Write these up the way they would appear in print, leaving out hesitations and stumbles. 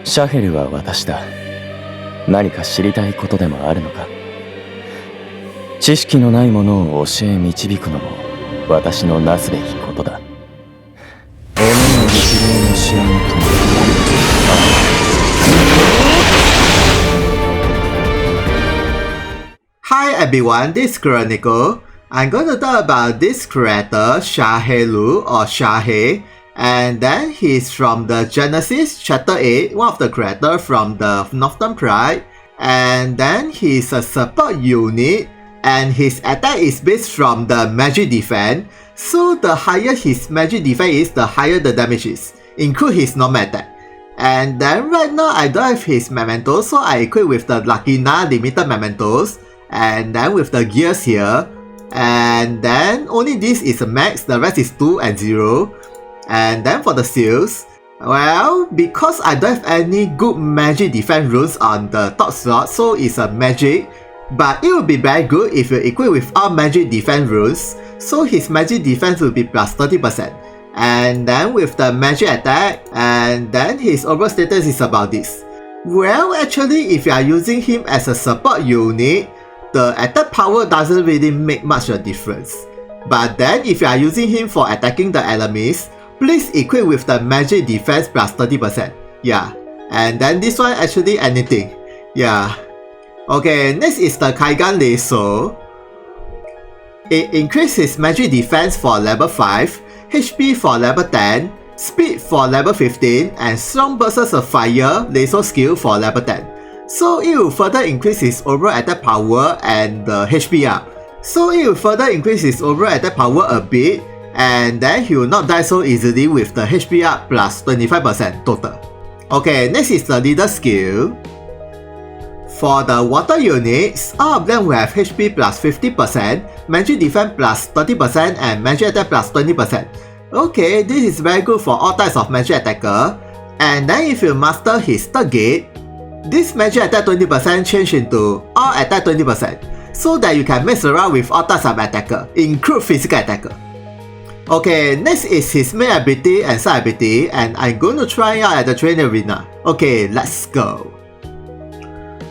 シャヘルは私だ。何か知りたいことでもあるのか。知識のないものを教え導くのも私のなすべきことだ。己の力量の試合の友。Hi everyone, this is Chronicle. I'm going to talk about this character, Shahel or Shahel, and then he's from the Genesis Chapter 8, one of the characters from the Northern Pride, and then he's a support unit, and his attack is based from the magic defense, so the higher his magic defense is, the higher the damage is, include his normal attack. And then right now I don't have his mementos, so I equip with the Lakina limited mementos, and then with the gears here, and then only this is a max, the rest is 2 and 0. And then for the seals, well, because I don't have any good magic defense runes on the top slot, so it's a magic, but it will be very good if you equip with all magic defense runes, so his magic defense will be plus 30%. And then with the magic attack, and then his overall status is about this. Well, actually if you are using him as a support unit, the attack power doesn't really make much a difference. But then if you are using him for attacking the enemies, please equip with the magic defense plus 30%. Yeah. And then this one actually anything. Yeah. Okay, next is the Kaigan Lasso. It increases magic defense for level 5, HP for level 10, speed for level 15, and strong versus a fire lasso skill for level 10. So it will further increase his overall attack power and the HP up. So it will further increase his overall attack power a bit, and then he will not die so easily with the HP up plus 25% total. Okay, next is the leader skill. For the water units, all of them will have HP plus 50%, magic defense plus 30%, and magic attack plus 20%. Okay, this is very good for all types of magic attacker. And then if you master his third gate, this magic attack 20% change into all attack 20%, so that you can mess around with all types of attacker, include physical attacker. Okay, next is his main ability and side ability, and I'm going to try out at the training arena. Okay, let's go.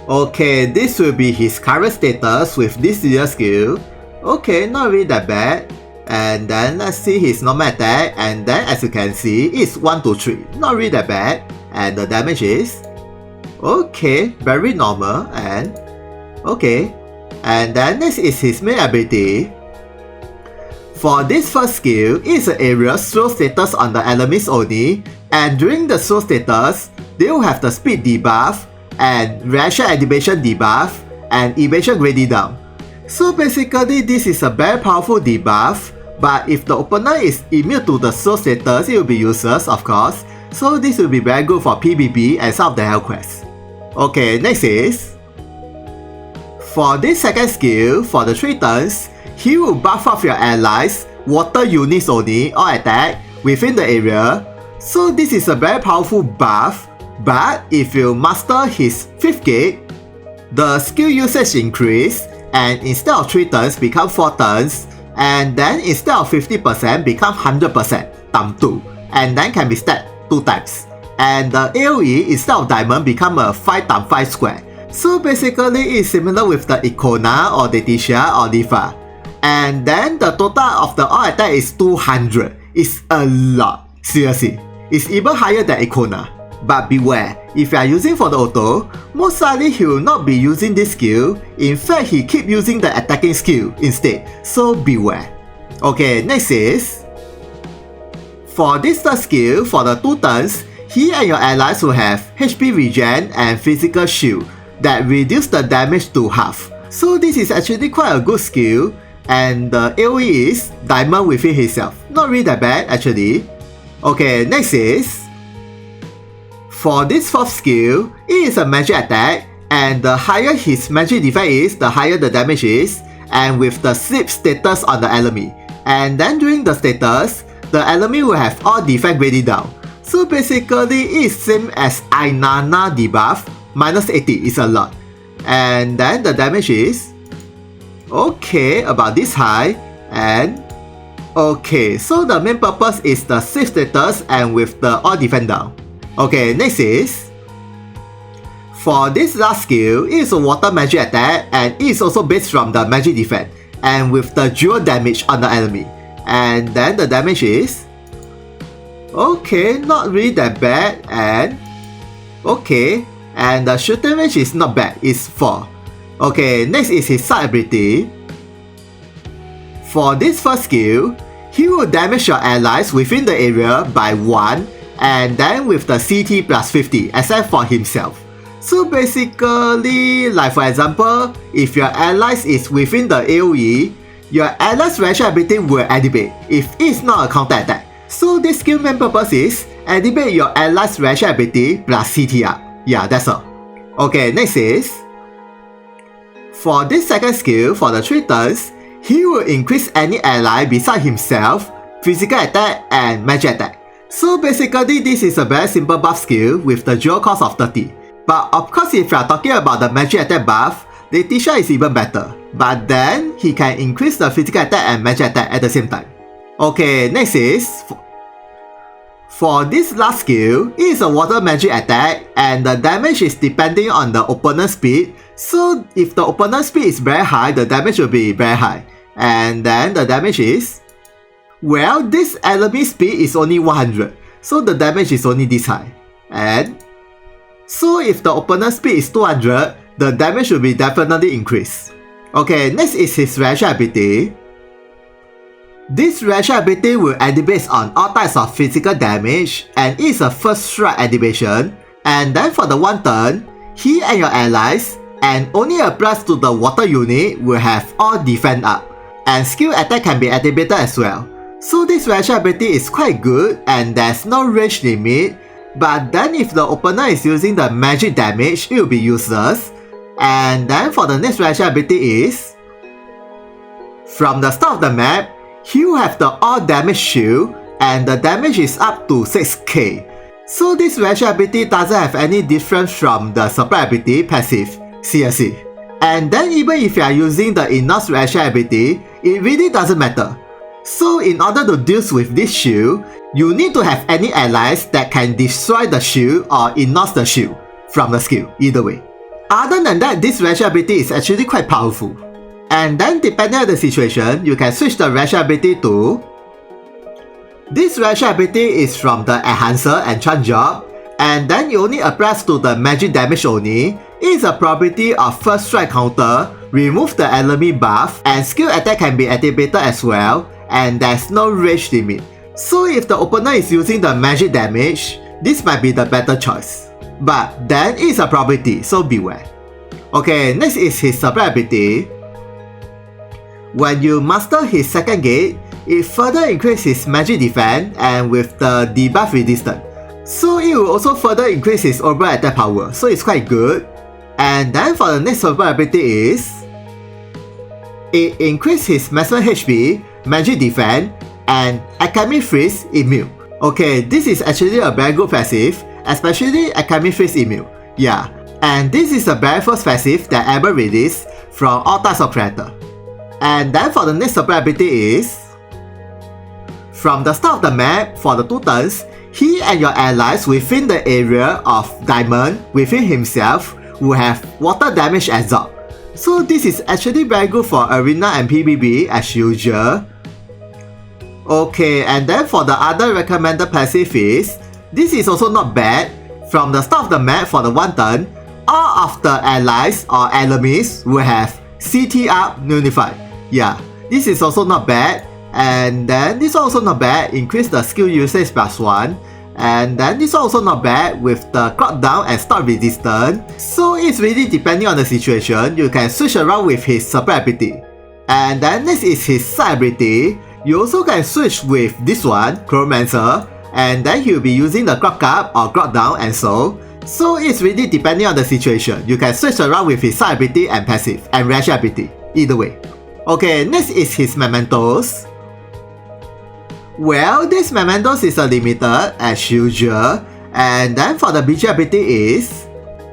Okay, this will be his current status with this leader skill. Okay, not really that bad. And then let's see his normal attack, and then as you can see, it's 1 to 3. Not really that bad. And the damage is okay, very normal, and okay. And then next is his main ability. For this first skill, it's an area slow status on the enemies only, and during the slow status, they will have the speed debuff, and reaction animation debuff, and evasion grading down. So basically this is a very powerful debuff, but if the opponent is immune to the slow status, it will be useless of course, so this will be very good for PvP and some of the hell quests. Okay, next is, for this second skill, for the 3 turns, he will buff off your allies, water units only, or attack, within the area. So this is a very powerful buff, but if you master his 5th gate, the skill usage increase, and instead of 3 turns become 4 turns, and then instead of 50% become 100% times 2, and then can be stacked 2 times. And the AoE instead of diamond become a 5 times 5 square. So basically it's similar with the Icona or Letitia or Diva. And then the total of the all attack is 200. It's a lot. Seriously. It's even higher than Icona. But beware, if you are using for the auto, most likely he will not be using this skill. In fact, he keep using the attacking skill instead. So beware. Okay, next is, for this third skill, for the 2 turns, he and your allies will have HP regen and physical shield that reduce the damage to half. So this is actually quite a good skill, and the AoE is diamond within himself. Not really that bad actually. Okay, next is, for this 4th skill, it is a magic attack, and the higher his magic defense is, the higher the damage is, and with the sleep status on the enemy. And then during the status, the enemy will have all defense graded down. So basically it's same as Ainana debuff, minus 80 is a lot. And then the damage is okay, about this high, and okay, so the main purpose is the safe status and with the all defense down. Okay, next is, For this last skill, it is a water magic attack and it is also based from the magic defense and with the dual damage on the enemy. And then the damage is okay, not really that bad, and okay, and the shooting range is not bad, it's 4. Okay, next is his side ability. For this first skill, he will damage your allies within the area by 1 and then with the CT plus 50 except for himself. So basically, like for example, if your allies is within the AoE, your allies' reaction ability will activate if it's not a counter attack. So this skill main purpose is activate your allies' reaction ability plus CT up. Yeah, that's all. Okay, next is for this second skill, for the 3 turns, he will increase any ally beside himself, physical attack and magic attack. So basically, this is a very simple buff skill with the dual cost of 30. But of course, if you are talking about the magic attack buff, Letitia is even better. But then, he can increase the physical attack and magic attack at the same time. Okay, next is for this last skill, it is a water magic attack and the damage is depending on the opponent's speed. So if the opponent's speed is very high, the damage will be very high. And then the damage is, well, this enemy speed is only 100, so the damage is only this high. And so if the opponent's speed is 200, the damage will be definitely increased. Okay, next is his reaction ability. This reaction ability will activate on all types of physical damage and is a first strike activation. And then for the 1 turn, he and your allies and only applies to the water unit will have all defense up. And skill attack can be activated as well. So this reaction ability is quite good and there's no range limit. But then if the opponent is using the magic damage, it will be useless. And then for the next reaction ability is, from the start of the map, he will have the all damage shield and the damage is up to 6k. So this reaction ability doesn't have any difference from the supply ability passive, CSC. And then even if you are using the Enos reaction ability, it really doesn't matter. So in order to deal with this shield, you need to have any allies that can destroy the shield or Enos the shield from the skill, either way. Other than that, this reaction ability is actually quite powerful. And then depending on the situation, you can switch the reaction ability to... This reaction ability is from the Enhancer Enchant Job, and then it only applies to the magic damage only. It is a property of first strike counter, remove the enemy buff, and skill attack can be activated as well, and there's no range limit. So if the opponent is using the magic damage, this might be the better choice. But then it is a property, so beware. Okay, next is his supply ability. When you master his second gate, it further increases his magic defense and with the debuff resistance. So it will also further increase his overall attack power, so it's quite good. And then for the next supply ability is, it increases his maximum HP, magic defense, and Alchemist Freeze immune. Okay, this is actually a very good passive, especially Alchemist Freeze immune. Yeah, and this is the very first passive that ever released from all types of character. And then for the next supply ability is, from the start of the map, for the 2 turns, he and your allies within the area of Diamond within himself will have water damage absorb. So this is actually very good for Arena and PvP as usual. Okay, and then for the other recommended passive is, this is also not bad. From the start of the map for the 1 turn, all of the allies or enemies will have CT up Unified. Yeah, this is also not bad. And then this also not bad, increase the skill usage plus 1. And then this also not bad with the clock down and start resistance. So it's really depending on the situation, you can switch around with his supply ability. And then next is his side ability. You also can switch with this one, Chromancer, and then he'll be using the clock up or clock down and so. So it's really depending on the situation, you can switch around with his side ability and passive and reaction ability, either way. Okay, next is his Mementos. Well, this Mementos is a limited as usual, and then for the BG ability is,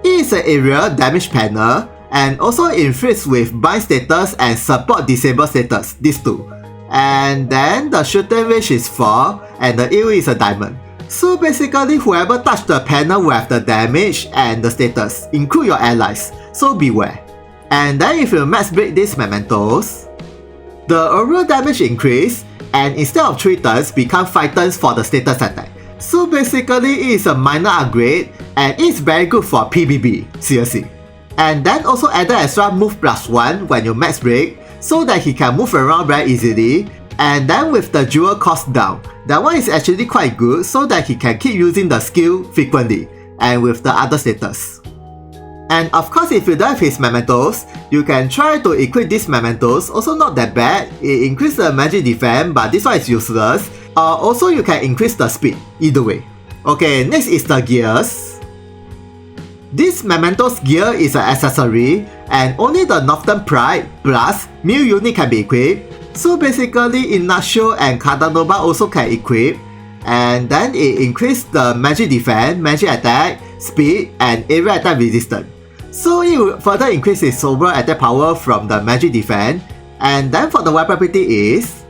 it is an area damage panel and also inflicts with bind status and support disable status, these 2. And then the shooting range is 4 and the AoE is a diamond. So basically whoever touched the panel will have the damage and the status, include your allies, so beware. And then if you max break these mementos, the overall damage increase, and instead of 3 turns, become 5 turns for the status attack. So basically it is a minor upgrade and it's very good for PvP, seriously. And then also added extra move +1 when you max break, so that he can move around very easily. And then with the jewel cost down, that one is actually quite good so that he can keep using the skill frequently and with the other status. And of course if you don't have his mementos, you can try to equip these mementos, also not that bad. It increases the magic defense but this one is useless. Also you can increase the speed, either way. Okay, next is the gears. This mementos gear is an accessory and only the Northern Pride plus Mew unit can be equipped. So basically Ignacio and Cadanova also can equip, and then it increases the magic defense, magic attack, speed, and area attack resistance. So it will further increase its overall attack power from the magic defense. And then for the weapon ability is,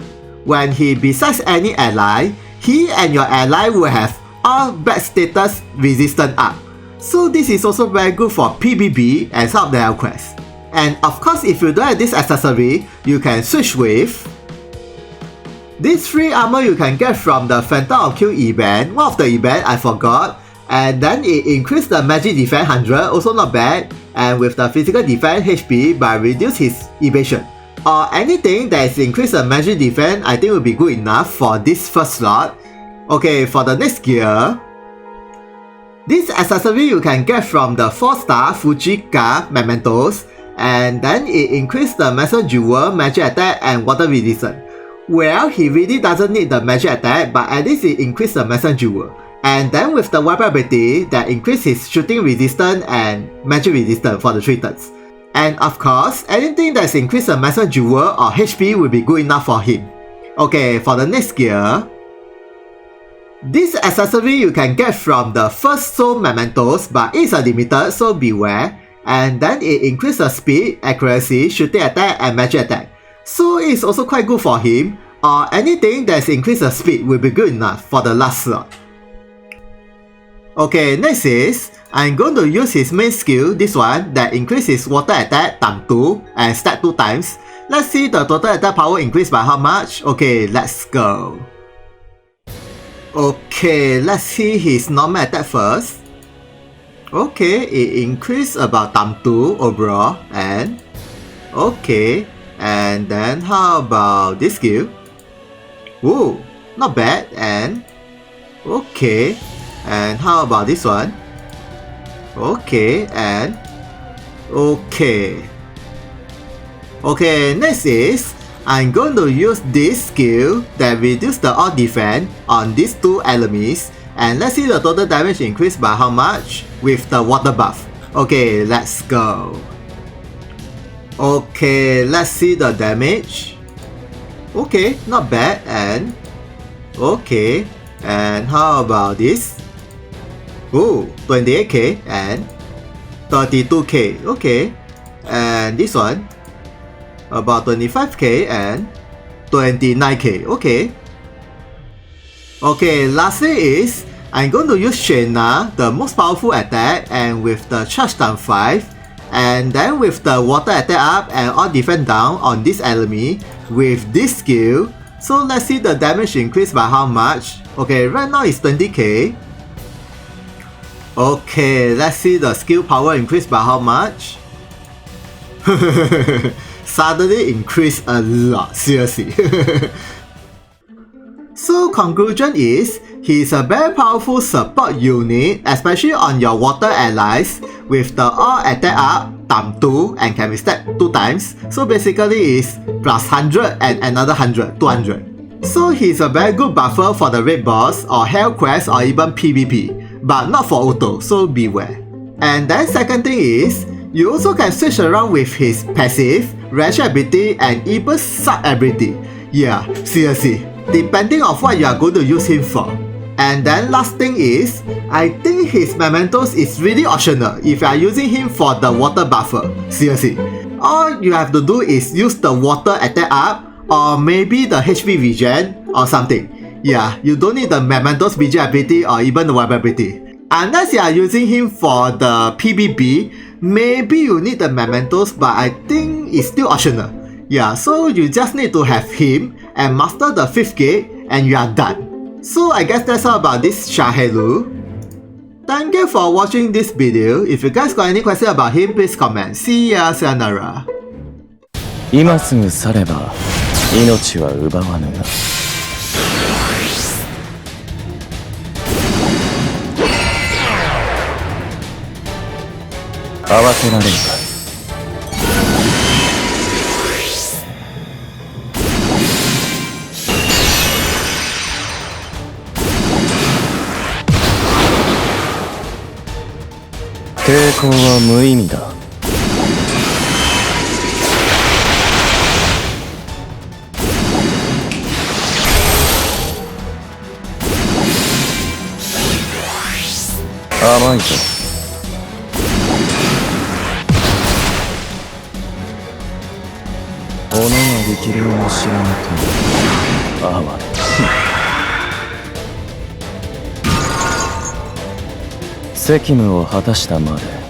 when he besides any ally, he and your ally will have all bad status resistance up. So this is also very good for PvP and some of the health quests. And of course if you don't have this accessory, you can switch with this free armor you can get from the Phantom of Q event, one of the event I forgot. And then it increased the magic defense 100, also not bad. And with the physical defense HP but reduce his evasion. Or anything that is increase the magic defense I think will be good enough for this first slot. Okay, for the next gear, this accessory you can get from the 4-star Fujika mementos. And then it increases the Master Jewel, magic attack, and water resistance. Well, he really doesn't need the magic attack, but at least it increases the Master Jewel. And then with the weapon ability, that increases his shooting resistance and magic resistance for the 3 turns. And of course, anything that's increased the Master Jewel or HP will be good enough for him. Okay, for the next gear, this accessory you can get from the first soul mementos, but it's a limited, so beware. And then it increases the speed, accuracy, shooting attack, and magic attack. So it's also quite good for him, or anything that's increased the speed will be good enough for the last slot. Okay, next is, I'm going to use his main skill, this one, that increases water attack ×2 and stat 2 times. Let's see the total attack power increased by how much. Okay, let's go. Okay, let's see his normal attack first. Okay, it increased about ×2 overall, and okay, and then how about this skill? Ooh, not bad, and okay, and how about this one? Okay, and okay. Okay, next is, I'm going to use this skill that reduces the all defense on these 2 enemies. And let's see the total damage increased by how much with the water buff. Okay, let's go. Okay, let's see the damage. Okay, not bad. And okay, and how about this? Oh, 28k and 32k. Okay, and this one about 25k and 29k. Okay. Okay, lastly is, I'm going to use Shayna, the most powerful attack, and with the charge down 5, and then with the water attack up and all defense down on this enemy with this skill. So let's see the damage increase by how much. Okay, right now it's 20k. Okay, let's see the skill power increase by how much. Suddenly increased a lot, seriously. So conclusion is, he is a very powerful support unit, especially on your water allies, with the all attack up ×2 and can be stacked 2 times. So basically is plus 100 and another 100, 200. So he's a very good buffer for the raid boss or hell quest or even PvP, but not for auto, so beware. And then second thing is, you also can switch around with his passive, ratchet ability, and even sub ability. Yeah, seriously, depending on what you are going to use him for. And then last thing is, I think his mementos is really optional if you are using him for the water buffer. Seriously, all you have to do is use the water attack up or maybe the HP regen or something. Yeah, you don't need the Mementos BG ability or even the web ability. Unless you are using him for the PBB, maybe you need the Mementos, but I think it's still optional. Yeah, so you just need to have him and master the 5th gate and you are done. So I guess that's all about this Shahel. Thank you for watching this video. If you guys got any questions about him, please comment. See ya, sayonara. 今すぐ去れば命は奪わぬが。合わせられるか。抵抗は無意味だ。甘いぞ。己が力量を知らぬと哀れ。責務を果たしたまで